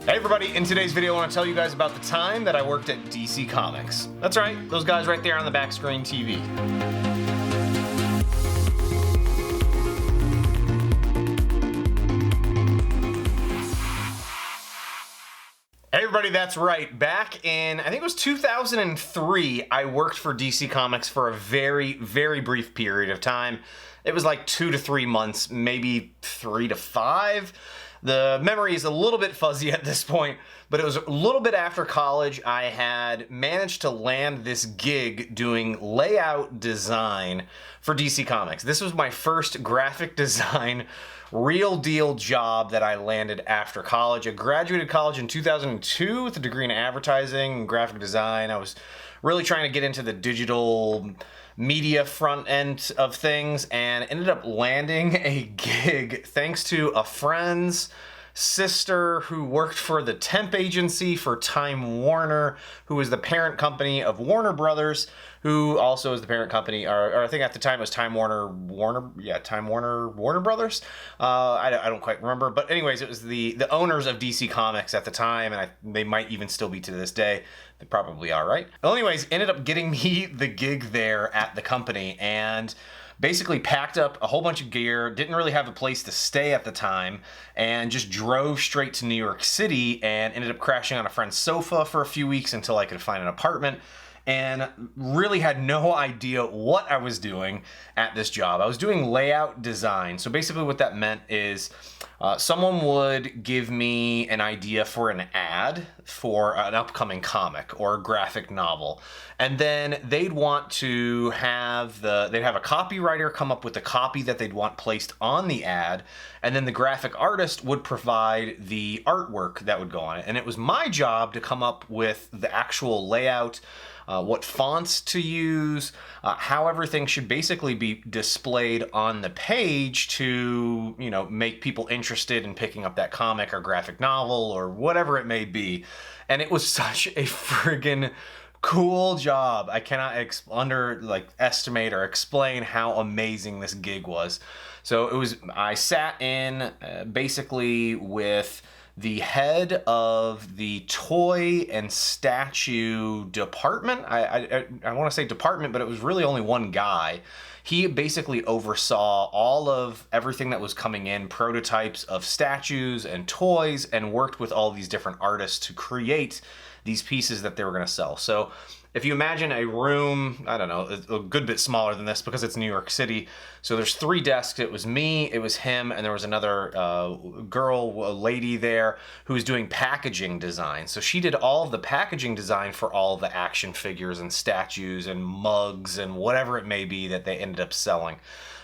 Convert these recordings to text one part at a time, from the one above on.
Hey everybody, in today's video I want to tell you guys about the time that I worked at DC Comics. That's right, those guys right there on the back screen TV. Hey everybody, that's right. Back in, I think it was 2003, I worked for DC Comics for a very, very brief period of time. It was like 2 to 3 months, maybe 3 to 5. The memory is a little bit fuzzy at this point, but it was a little bit after college. I had managed to land this gig doing layout design for DC Comics. This was my first graphic design real deal job that I landed after college. I graduated college in 2002 with a degree in advertising and graphic design. I was really trying to get into the digital media front end of things and ended up landing a gig thanks to a friend's sister who worked for the temp agency for Time Warner, who is the parent company of Warner Brothers, who also is the parent company, or I think at the time it was Time Warner Brothers. I don't quite remember, but anyways, it was the owners of DC Comics at the time, and they might even still be to this day. They probably are, right? Well, anyways, ended up getting me the gig there at the company, and basically packed up a whole bunch of gear, didn't really have a place to stay at the time, and just drove straight to New York City and ended up crashing on a friend's sofa for a few weeks until I could find an apartment, and really had no idea what I was doing at this job. I was doing layout design. So basically what that meant is someone would give me an idea for an ad for an upcoming comic or a graphic novel. And then they'd want to have they'd have a copywriter come up with a copy that they'd want placed on the ad. And then the graphic artist would provide the artwork that would go on it. And it was my job to come up with the actual layout, what fonts to use, how everything should basically be displayed on the page to, make people interested in picking up that comic or graphic novel or whatever it may be. And it was such a friggin' cool job. I cannot estimate or explain how amazing this gig was. So I sat in basically with the head of the toy and statue department. I want to say department, but it was really only one guy. He basically oversaw all of everything that was coming in, prototypes of statues and toys, and worked with all these different artists to create these pieces that they were going to sell. So if you imagine a room, I don't know, a good bit smaller than this because it's New York City. So there's 3 desks. It was me, it was him, and there was another a lady there who was doing packaging design. So she did all of the packaging design for all of the action figures and statues and mugs and whatever it may be that they ended up selling.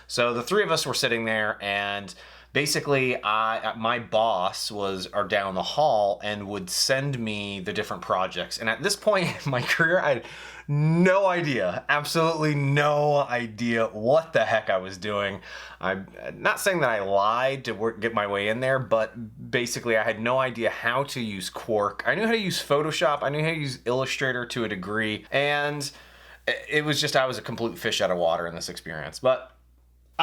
So the 3 of us were sitting there, and basically, my boss was down the hall and would send me the different projects. And at this point in my career, I had no idea, absolutely no idea what the heck I was doing. I'm not saying that I lied to get my way in there, but basically I had no idea how to use Quark. I knew how to use Photoshop. I knew how to use Illustrator to a degree. And it was just, I was a complete fish out of water in this experience. But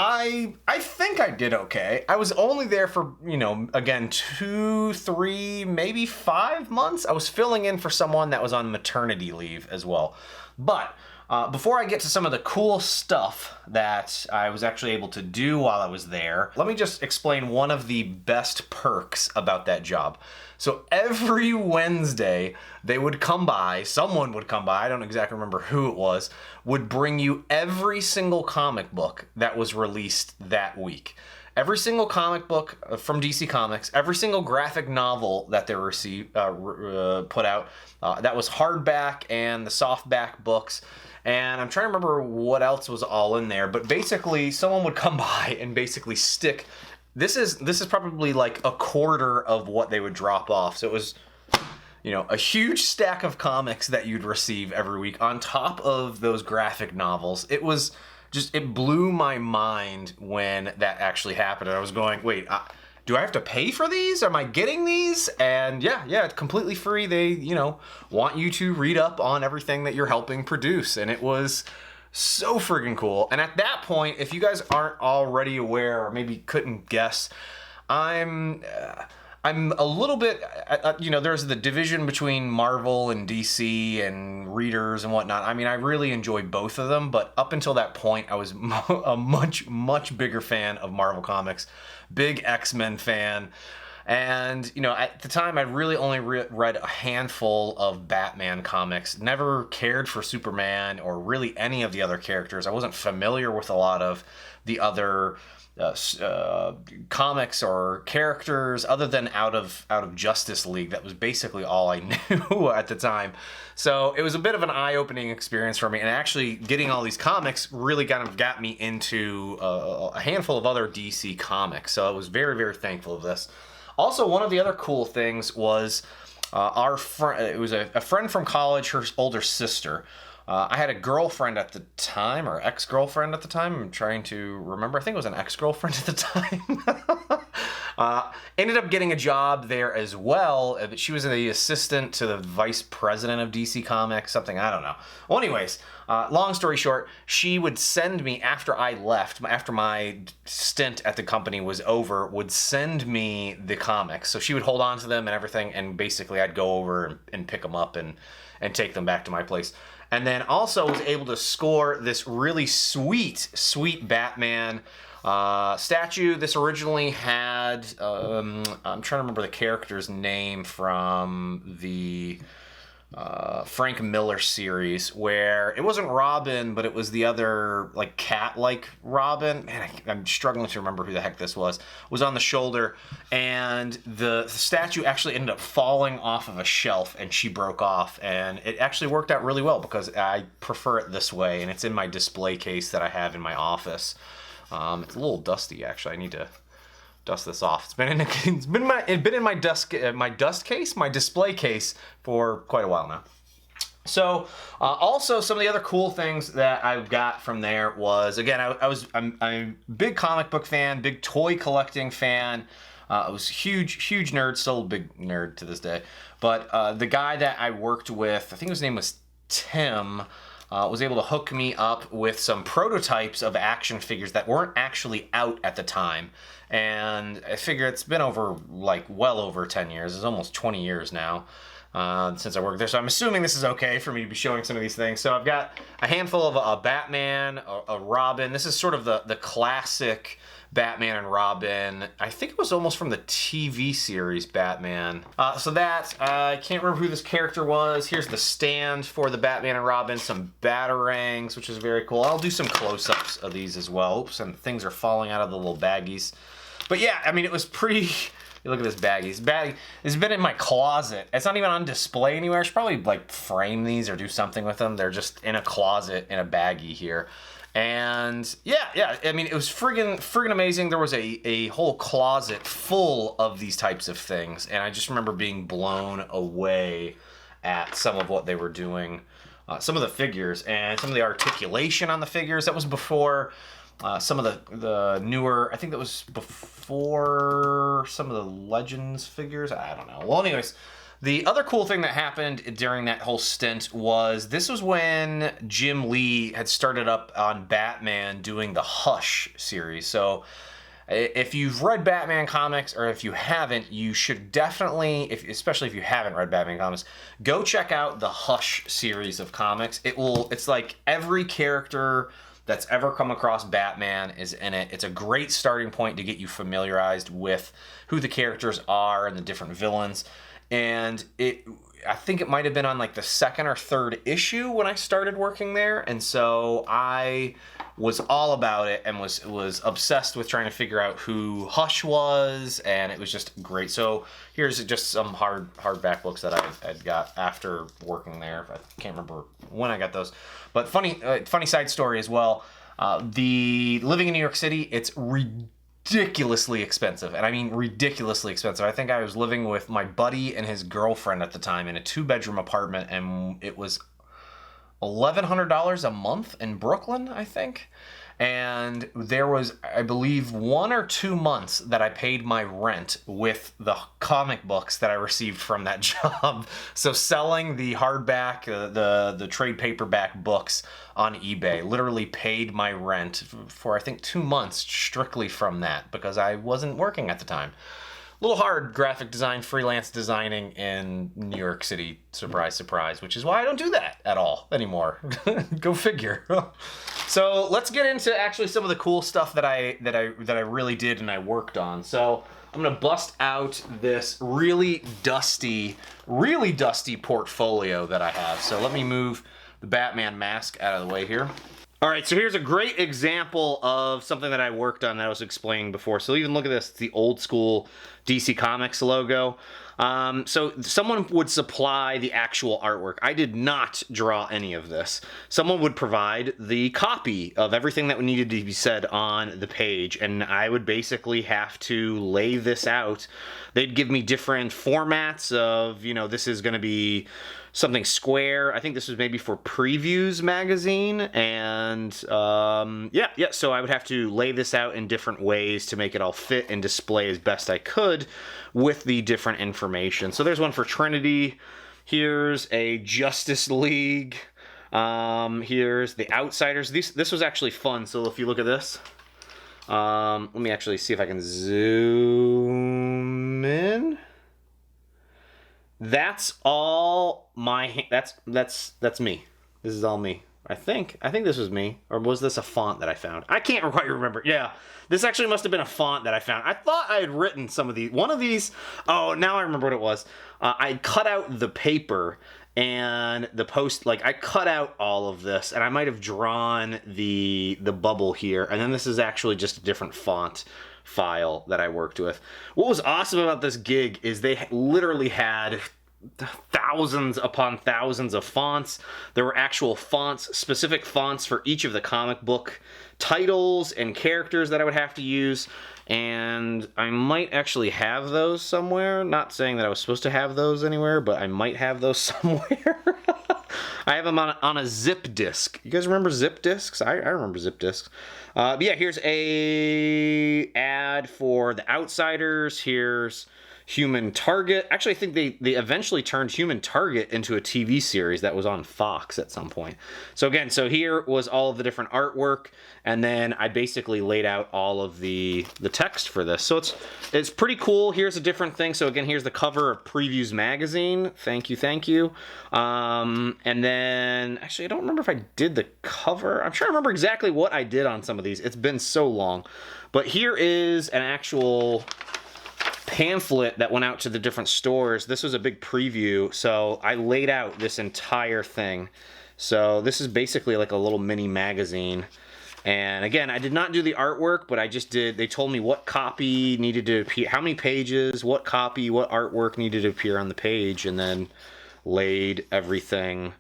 I think I did okay. I was only there for, again, 2, 3, maybe 5 months. I was filling in for someone that was on maternity leave as well. But before I get to some of the cool stuff that I was actually able to do while I was there, let me just explain one of the best perks about that job. So every Wednesday, someone would come by, I don't exactly remember who it was, would bring you every single comic book that was released that week. Every single comic book from DC Comics, every single graphic novel that they put out, that was hardback and the softback books. And I'm trying to remember what else was all in there, but basically someone would come by and basically stick. This is probably like a quarter of what they would drop off. So it was, a huge stack of comics that you'd receive every week on top of those graphic novels. It blew my mind when that actually happened. And I was going, wait, do I have to pay for these? Am I getting these? And yeah, it's completely free. They, want you to read up on everything that you're helping produce. And it was so friggin' cool. And at that point, if you guys aren't already aware or maybe couldn't guess, I'm I'm a little bit, there's the division between Marvel and DC and readers and whatnot. I mean, I really enjoy both of them, but up until that point, I was a much, much bigger fan of Marvel Comics, big X-Men fan. And, at the time, I really only read a handful of Batman comics, never cared for Superman or really any of the other characters. I wasn't familiar with a lot of the other comics or characters other than out of Justice League. That was basically all I knew at the time. So it was a bit of an eye-opening experience for me, and actually getting all these comics really kind of got me into a handful of other DC comics. So I was very, very thankful of this. Also, one of the other cool things was our friend. It was a friend from college, her older sister. I had a girlfriend at the time, or ex-girlfriend at the time. I'm trying to remember. I think it was an ex-girlfriend at the time. Ended up getting a job there as well. But she was the assistant to the vice president of DC Comics, something, I don't know. Well, anyways, long story short, she would send me, after I left, after my stint at the company was over, would send me the comics. So she would hold on to them and everything, and basically I'd go over and pick them up and take them back to my place. And then also was able to score this really sweet Batman statue. This originally had, I'm trying to remember the character's name from the Frank Miller series, where it wasn't Robin, but it was the other, like, cat-like Robin. Man, I'm struggling to remember who the heck this was on the shoulder, and the statue actually ended up falling off of a shelf, and she broke off, and it actually worked out really well because I prefer it this way, and it's in my display case that I have in my office. It's a little dusty, actually. I need to dust this off. It's been in my display case for quite a while now. So, also some of the other cool things that I got from there was, again, I'm a big comic book fan, big toy collecting fan. I was huge nerd, still a big nerd to this day. But the guy that I worked with, I think his name was Tim, was able to hook me up with some prototypes of action figures that weren't actually out at the time. And I figure it's been well over 10 years. It's almost 20 years now since I worked there. So I'm assuming this is okay for me to be showing some of these things. So I've got a handful of a Batman, a Robin. This is sort of the classic Batman and Robin. I think it was almost from the TV series Batman. So that, I can't remember who this character was. Here's the stand for the Batman and Robin, some batarangs, which is very cool. I'll do some close-ups of these as well. Oops, and things are falling out of the little baggies. But yeah, I mean, it was pretty... You look at this baggie. It's been in my closet. It's not even on display anywhere. I should probably frame these or do something with them. They're just in a closet in a baggie here. And yeah, I mean, it was friggin' amazing. There was a whole closet full of these types of things, and I just remember being blown away at some of what they were doing, some of the figures and some of the articulation on the figures. That was before some of the newer, I think that was before some of the Legends figures. I don't know. Well, anyways, the other cool thing that happened during that whole stint was this was when Jim Lee had started up on Batman doing the Hush series. So if you've read Batman comics, or if you haven't, you should definitely, especially if you haven't read Batman comics, go check out the Hush series of comics. It's like every character that's ever come across Batman is in it. It's a great starting point to get you familiarized with who the characters are and the different villains. And I think it might have been on the second or third issue when I started working there, and so I was all about it and was obsessed with trying to figure out who Hush was, and it was just great. So here's just some hardback books that I had got after working there. I can't remember when I got those, but funny side story as well. The living in New York City, it's ridiculously expensive, and I mean ridiculously expensive. I think I was living with my buddy and his girlfriend at the time in a 2-bedroom apartment, and it was $1,100 a month in Brooklyn, I think. And there was, I believe, 1 or 2 months that I paid my rent with the comic books that I received from that job. So selling the hardback, the trade paperback books on eBay literally paid my rent for, I think, 2 months strictly from that, because I wasn't working at the time. little hard graphic design, freelance designing in New York City. Surprise, surprise, which is why I don't do that at all anymore. Go figure. So let's get into actually some of the cool stuff that I really did and I worked on. So I'm gonna bust out this really dusty portfolio that I have. So let me move the Batman mask out of the way here. All right, so here's a great example of something that I worked on that I was explaining before. So even look at this, it's the old school DC Comics logo. So someone would supply the actual artwork. I did not draw any of this. Someone would provide the copy of everything that needed to be said on the page, and I would basically have to lay this out. They'd give me different formats of, you know, this is going to be something square. I think this was maybe for Previews magazine, and yeah, so I would have to lay this out in different ways to make it all fit and display as best I could with the different information. So there's one for Trinity. Here's a Justice League. Here's the Outsiders. This was actually fun. So if you look at this, let me actually see if I can zoom in. That's all my, that's me. This is all me. I think this was me. Or was this a font that I found? I can't quite remember. Yeah, this actually must have been a font that I found. I thought I had written some of these. One of these, oh, now I remember what it was. I cut out the paper and the post, like I cut out all of this, and I might have drawn the bubble here. And then this is actually just a different font file that I worked with. What was awesome about this gig is they literally had thousands upon thousands of fonts. There were actual fonts, specific fonts for each of the comic book titles and characters that I would have to use, and I might actually have those somewhere. Not saying that I was supposed to have those anywhere, but I might have those somewhere. I have them on a zip disk. You guys remember zip disks? I remember zip disks. But yeah, here's a ad for the Outsiders. Here's Human Target. Actually, I think they eventually turned Human Target into a TV series that was on Fox at some point. So again, so here was all of the different artwork, and then I basically laid out all of the text for this. So it's pretty cool. Here's a different thing. So again, here's the cover of Previews magazine. Thank you. And then, actually, I don't remember if I did the cover. I'm sure I remember exactly what I did on some of these. It's been so long. But here is an actual pamphlet that went out to the different stores. This was a big preview, so I laid out this entire thing. So this is basically like a little mini magazine. And again, I did not do the artwork, but I just did, they told me what copy needed to appear, how many pages, what copy, what artwork needed to appear on the page, and then laid everything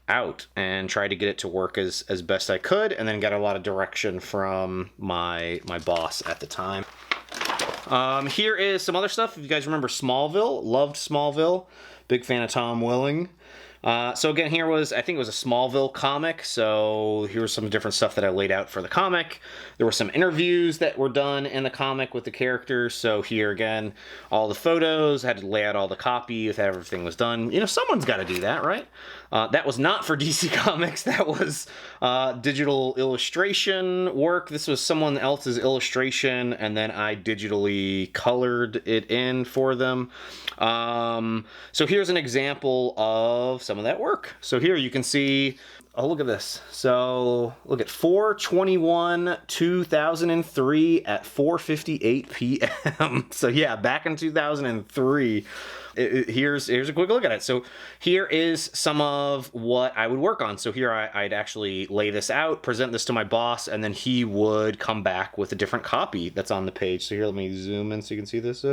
out and tried to get it to work as best I could, and then got a lot of direction from my boss at the time. Here is some other stuff. If you guys remember Smallville, loved Smallville. Big fan of Tom Welling. So again, here was, I think it was a Smallville comic. So here was some different stuff that I laid out for the comic. There were some interviews that were done in the comic with the characters. So here again, all the photos, I had to lay out all the copy if everything was done. You know, someone's got to do that, right? That was not for DC Comics. That was digital illustration work. This was someone else's illustration, and then I digitally colored it in for them. So here's an example of some of that work. So here you can see, oh, look at this. So look at 4/21/2003 at 4:58 p.m. So yeah, back in 2003. Here's a quick look at it. So here is some of what I would work on. So here I'd actually lay this out, present this to my boss, and then he would come back with a different copy that's on the page. So here, let me zoom in so you can see this.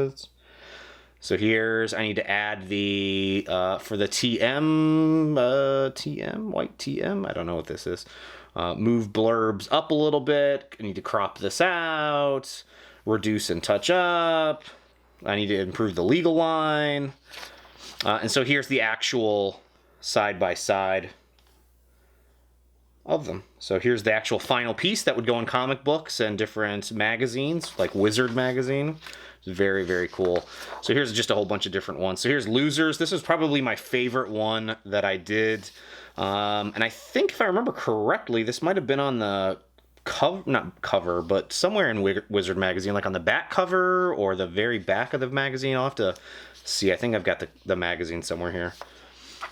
So here's, I need to add the, for the white TM, I don't know what this is. Move blurbs up a little bit. I need to crop this out, reduce and touch up. I need to improve the legal line. And so here's the actual side-by-side of them. So here's the actual final piece that would go in comic books and different magazines, like Wizard magazine. It's very, very cool. So here's just a whole bunch of different ones. So here's Losers. This was probably my favorite one that I did. And I think if I remember correctly, this might have been on the not cover, but somewhere in Wizard magazine, like on the back cover or the very back of the magazine. I'll have to see. I think I've got the magazine somewhere here.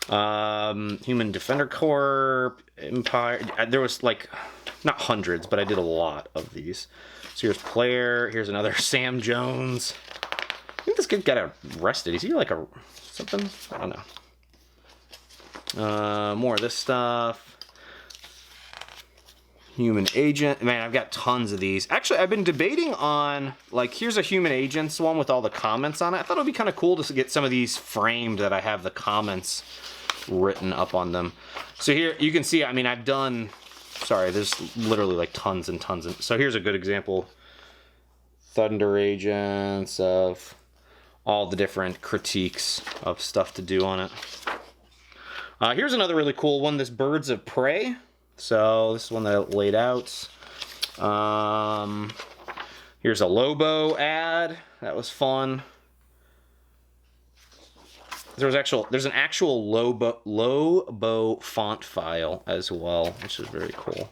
Human Defender Corps, Empire. There was like not hundreds, but I did a lot of these. So here's Player. Here's another Sam Jones. I think this kid got arrested. Is he like a something? I don't know. More of this stuff. Human Agent. Man, I've got tons of these. Actually, I've been debating on, like, here's a Human Agents one with all the comments on it. I thought it would be kind of cool to get some of these framed that I have the comments written up on them. So here, you can see, I mean, I've done, sorry, there's literally like tons and tons. So here's a good example. Thunder Agents of all the different critiques of stuff to do on it. Here's another really cool one, this Birds of Prey. So this is one that I laid out. Here's a Lobo ad. That was fun. There's an actual Lobo font file as well, which is very cool.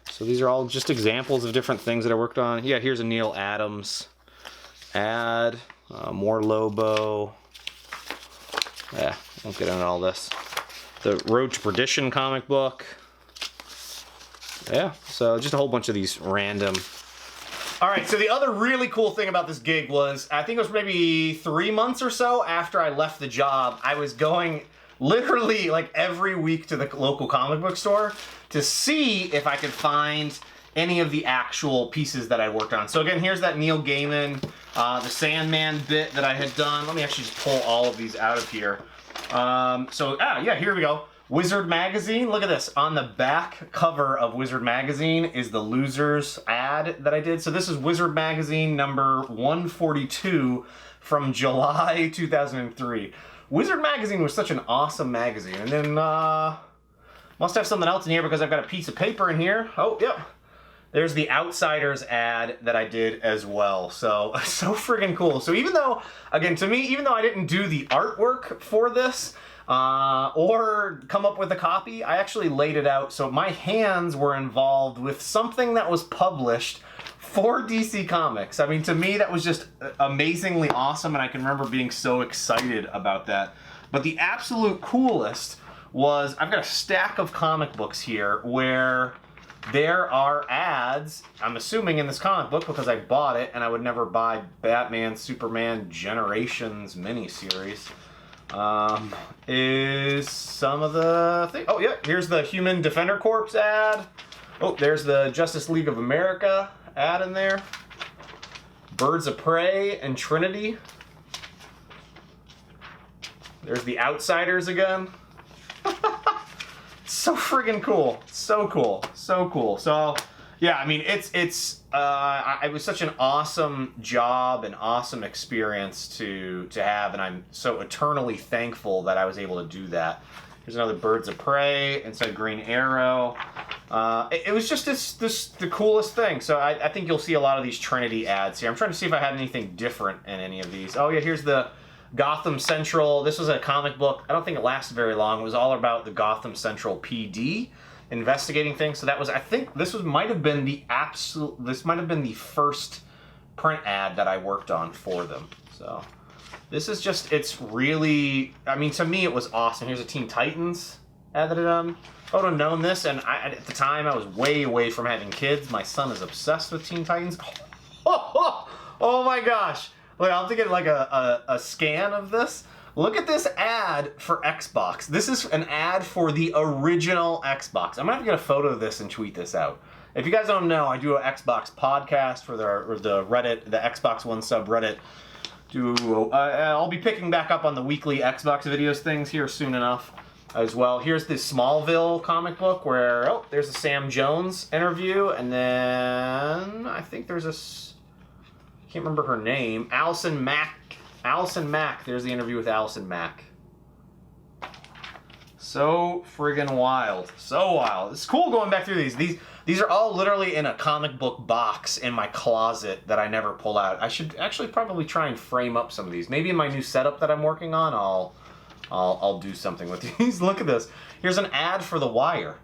So these are all just examples of different things that I worked on. Yeah, here's a Neil Adams ad. More Lobo. Yeah, won't get into all this. The Road to Perdition comic book. Yeah, so just a whole bunch of these random. All right, so the other really cool thing about this gig was, I think it was maybe 3 months or so after I left the job, I was going literally like every week to the local comic book store to see if I could find any of the actual pieces that I worked on. So again, here's that Neil Gaiman, the Sandman bit that I had done. Let me actually just pull all of these out of here. Yeah, here we go. Wizard Magazine, look at this. On the back cover of Wizard Magazine is the Losers ad that I did. So this is Wizard Magazine number 142 from July 2003. Wizard Magazine was such an awesome magazine. And then, must have something else in here because I've got a piece of paper in here. Oh, yep. There's the Outsiders ad that I did as well. So friggin' cool. So even though, again, to me, even though I didn't do the artwork for this, or come up with a copy, I actually laid it out. So my hands were involved with something that was published for DC Comics. I mean, to me, that was just amazingly awesome, and I can remember being so excited about that. But the absolute coolest was, I've got a stack of comic books here where there are ads, I'm assuming in this comic book because I bought it, and I would never buy Batman, Superman, Generations miniseries. Is some of the thing. Oh yeah, here's the Human Defender Corps ad. Oh, there's the Justice League of America ad in there. Birds of Prey and Trinity. There's the Outsiders again. So friggin' cool. So cool. So cool. So yeah, I mean, it was such an awesome job and awesome experience to have, and I'm so eternally thankful that I was able to do that. Here's another Birds of Prey inside Green Arrow. It was just the coolest thing. So I think you'll see a lot of these Trinity ads here. I'm trying to see if I had anything different in any of these. Oh yeah, here's the Gotham Central. This was a comic book. I don't think it lasted very long. It was all about the Gotham Central PD. Investigating things. So that was, I think this might have been the first print ad that I worked on for them. So this is just, it's really, I mean, to me it was awesome. Here's a Teen Titans ad that I done. I would have known this, and at the time I was way away from having kids. My son is obsessed with Teen Titans. Oh my gosh. Look, I'll have to get like a scan of this. Look at this ad for Xbox. This is an ad for the original Xbox. I'm gonna have to get a photo of this and tweet this out. If you guys don't know, I do an Xbox podcast for the Reddit, the Xbox One subreddit. I'll be picking back up on the weekly Xbox videos things here soon enough as well. Here's the Smallville comic book where, oh, there's a Sam Jones interview, and then I think there's I can't remember her name, Allison Mack. Allison Mack. There's the interview with Allison Mack. So friggin' wild. So wild. It's cool going back through these. These are all literally in a comic book box in my closet that I never pull out. I should actually probably try and frame up some of these. Maybe in my new setup that I'm working on, I'll do something with these. Look at this. Here's an ad for The Wire.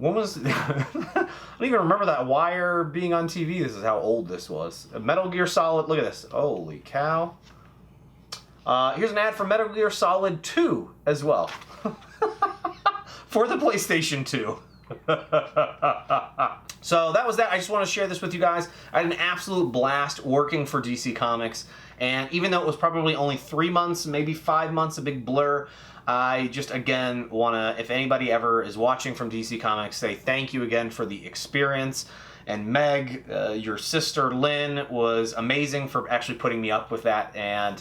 when was... I don't even remember that wire being on TV. This is how old this was. Metal Gear Solid, look at this. Holy cow. Here's an ad for Metal Gear Solid 2 as well. For the PlayStation 2. So that was that. I just want to share this with you guys. I had an absolute blast working for DC Comics, and even though it was probably only 3 months, maybe 5 months, a big blur, I just, again, want to, if anybody ever is watching from DC Comics, say thank you again for the experience. And Meg, your sister Lynn, was amazing for actually putting me up with that. And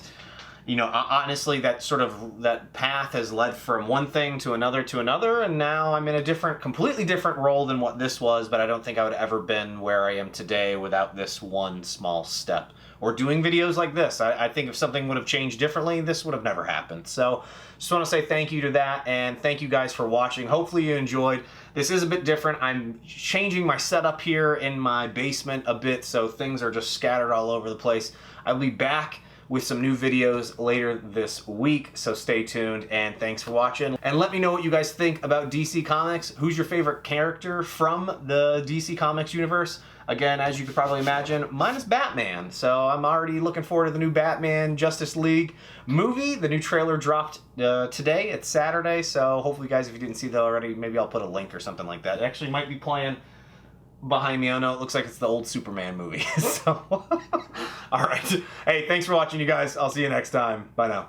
you know, honestly, that path has led from one thing to another, and now I'm in a completely different role than what this was, but I don't think I would have ever been where I am today without this one small step. Or doing videos like this. I think if something would have changed differently, this would have never happened. So, just want to say thank you to that, and thank you guys for watching. Hopefully you enjoyed. This is a bit different. I'm changing my setup here in my basement a bit, so things are just scattered all over the place. I'll be back with some new videos later this week, so stay tuned, and thanks for watching. And let me know what you guys think about DC Comics. Who's your favorite character from the DC Comics universe? Again, as you could probably imagine, mine is Batman, so I'm already looking forward to the new Batman Justice League movie. The new trailer dropped today. It's Saturday, so hopefully, guys, if you didn't see that already, maybe I'll put a link or something like that. It actually might be playing behind me. Oh no, it looks like it's the old Superman movie. So, all right. Hey, thanks for watching, you guys. I'll see you next time. Bye now.